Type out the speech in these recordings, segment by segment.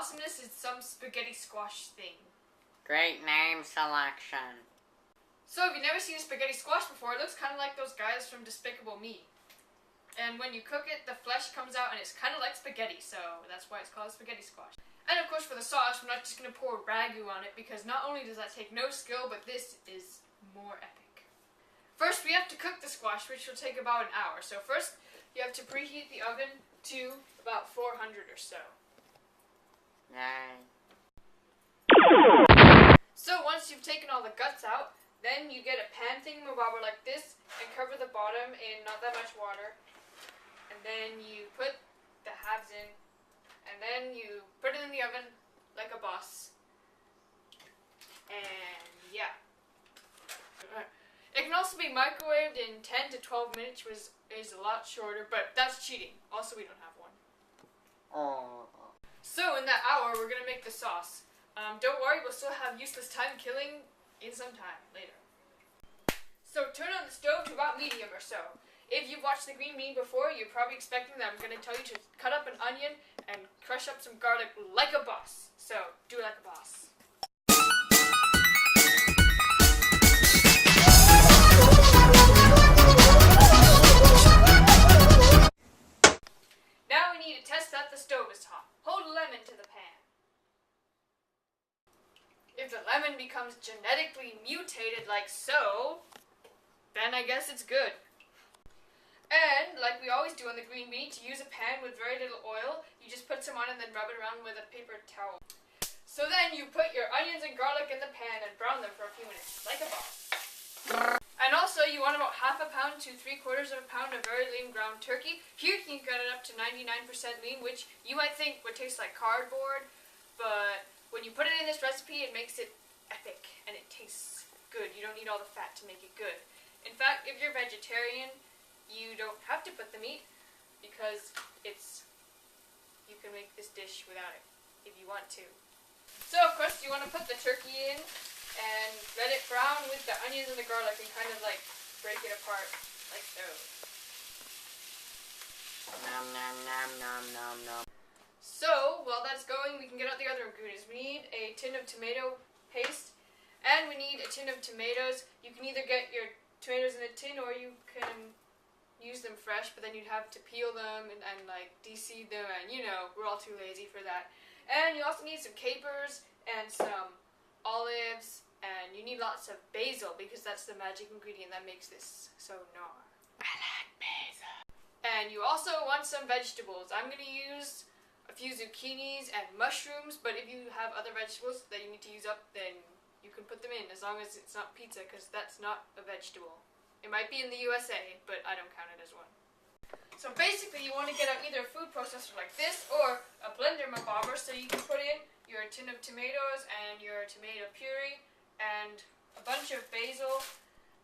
awesomeness is some spaghetti squash thing. Great name selection. So if you've never seen a spaghetti squash before, it looks kind of like those guys from Despicable Me. And when you cook it, the flesh comes out and it's kind of like spaghetti, so that's why it's called spaghetti squash. And of course for the sauce, we're not just going to pour ragu on it, because not only does that take no skill, but this is more epic. First we have to cook the squash, which will take about an hour. So first you have to preheat the oven to about 400 or so. Yay. So once you've taken all the guts out, then you get a pan thingamabobber like this and cover the bottom in not that much water. And then you put the halves in, and then you put it in the oven like a boss. And yeah. It can also be microwaved in 10 to 12 minutes, which is a lot shorter, but that's cheating. Also, we don't have one. Oh. So in that hour, we're going to make the sauce. Don't worry, we'll still have useless time killing in some time later. So turn on the stove to about medium or so. If you've watched the green bean before, you're probably expecting that I'm going to tell you to cut up an onion and crush up some garlic like a boss. So do it like a boss. Now we need to test that the stove is hot. Hold a lemon to the pan. If the lemon becomes genetically mutated like so, then I guess it's good. And, like we always do on the green bean, to use a pan with very little oil, you just put some on and then rub it around with a paper towel. So then you put your onions and garlic in the pan and brown them for a few minutes, like a boss. And also, you want about half a pound to 3/4 of a pound of very lean ground turkey. Here you can get it up to 99% lean, which you might think would taste like cardboard, but when you put it in this recipe, it makes it epic, and it tastes good. You don't need all the fat to make it good. In fact, if you're vegetarian, you don't have to put the meat, because you can make this dish without it, if you want to. So, of course, you want to put the turkey in, and let it brown with the onions and the garlic, and kind of like break it apart, like so. Nom nom nom nom nom nom. So, while that's going, we can get out the other ingredients. We need a tin of tomato paste, and we need a tin of tomatoes. You can either get your tomatoes in a tin, or you can use them fresh, but then you'd have to peel them and like de-seed them, and you know, we're all too lazy for that. And you also need some capers and some olives, and you need lots of basil, because that's the magic ingredient that makes this so gnar. I like basil. And you also want some vegetables. I'm going to use a few zucchinis and mushrooms, but if you have other vegetables that you need to use up, then you can put them in, as long as it's not pizza, because that's not a vegetable. It might be in the USA, but I don't count it as one. So basically, you want to get out either a food processor like this, or a blender mabobber, so you can put in your tin of tomatoes and your tomato puree, and a bunch of basil,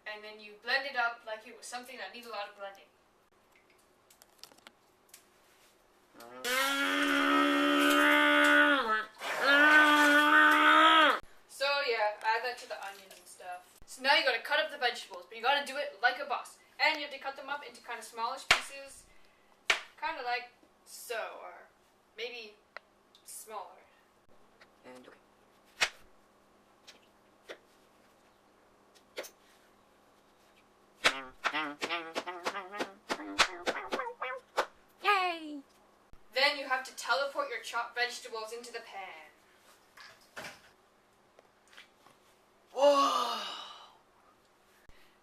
and then you blend it up like it was something that needs a lot of blending. So yeah, add that to the onions and stuff. So now you gotta cut up the vegetables, but you gotta do it like a boss. And you have to cut them up into kind of smallish pieces, kind of like so, or maybe smaller. And okay. Yay! Then you have to teleport your chopped vegetables into the pan. Whoa!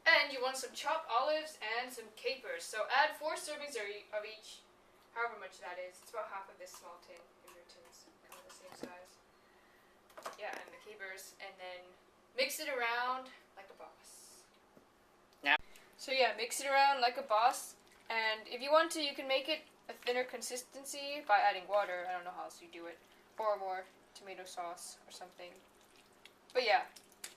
And you want some chopped olives and some capers. So add 4 servings of each, however much that is. It's about half of this small tin, if your tin's kind of the same size. Yeah, and the capers, and then mix it around like a boss. Yeah. So yeah, mix it around like a boss, and if you want to, you can make it a thinner consistency by adding water. I don't know how else you do it, or more tomato sauce or something. But yeah,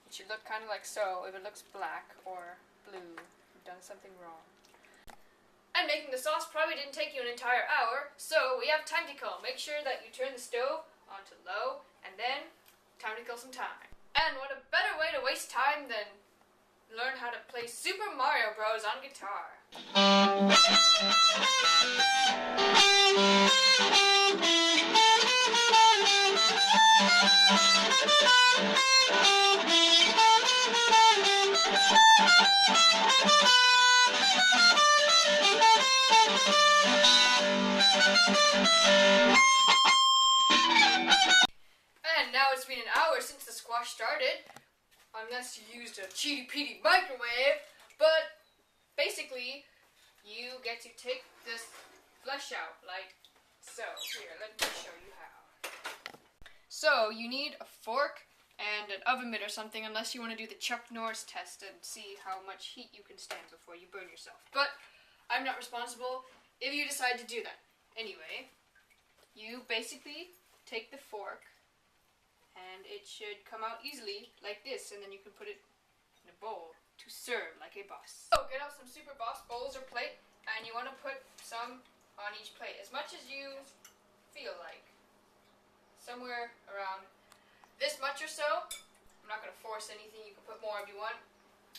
it should look kind of like so. If it looks black or blue, you've done something wrong. And making the sauce probably didn't take you an entire hour, so we have time to kill. Make sure that you turn the stove onto low, and then time to kill some time. And what a better way to waste time than learn how to play Super Mario Bros. On guitar. And now it's been an hour since the squash started, unless you used a cheaty-peaty microwave, but basically, you get to take this flesh out, like so. Here, let me show you how. So, you need a fork and an oven mitt or something, unless you want to do the Chuck Norris test and see how much heat you can stand before you burn yourself. But I'm not responsible if you decide to do that. Anyway, you basically take the fork, and it should come out easily like this, and then you can put it in a bowl to serve like a boss. So get out some Super Boss bowls or plate, and you want to put some on each plate, as much as you feel like. Somewhere around this much or so. I'm not going to force anything, you can put more if you want.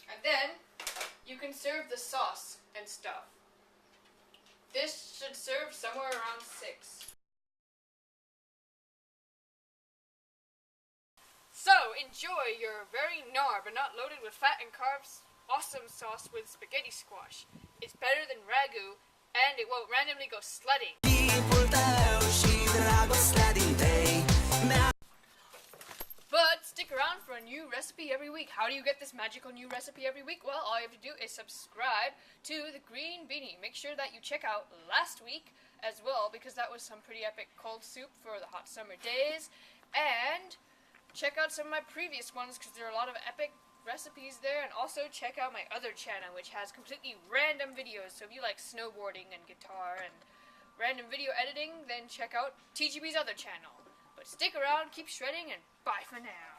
And then you can serve the sauce and stuff. This should serve somewhere around 6. So, enjoy your very gnar, but not loaded with fat and carbs, awesome sauce with spaghetti squash. It's better than ragu, and it won't randomly go sledding. But stick around for a new recipe every week. How do you get this magical new recipe every week? Well, all you have to do is subscribe to the Green Beanie. Make sure that you check out last week as well, because that was some pretty epic cold soup for the hot summer days. And check out some of my previous ones, because there are a lot of epic recipes there. And also check out my other channel, which has completely random videos. So if you like snowboarding and guitar and random video editing, then check out TGB's other channel. But stick around, keep shredding, and bye for now.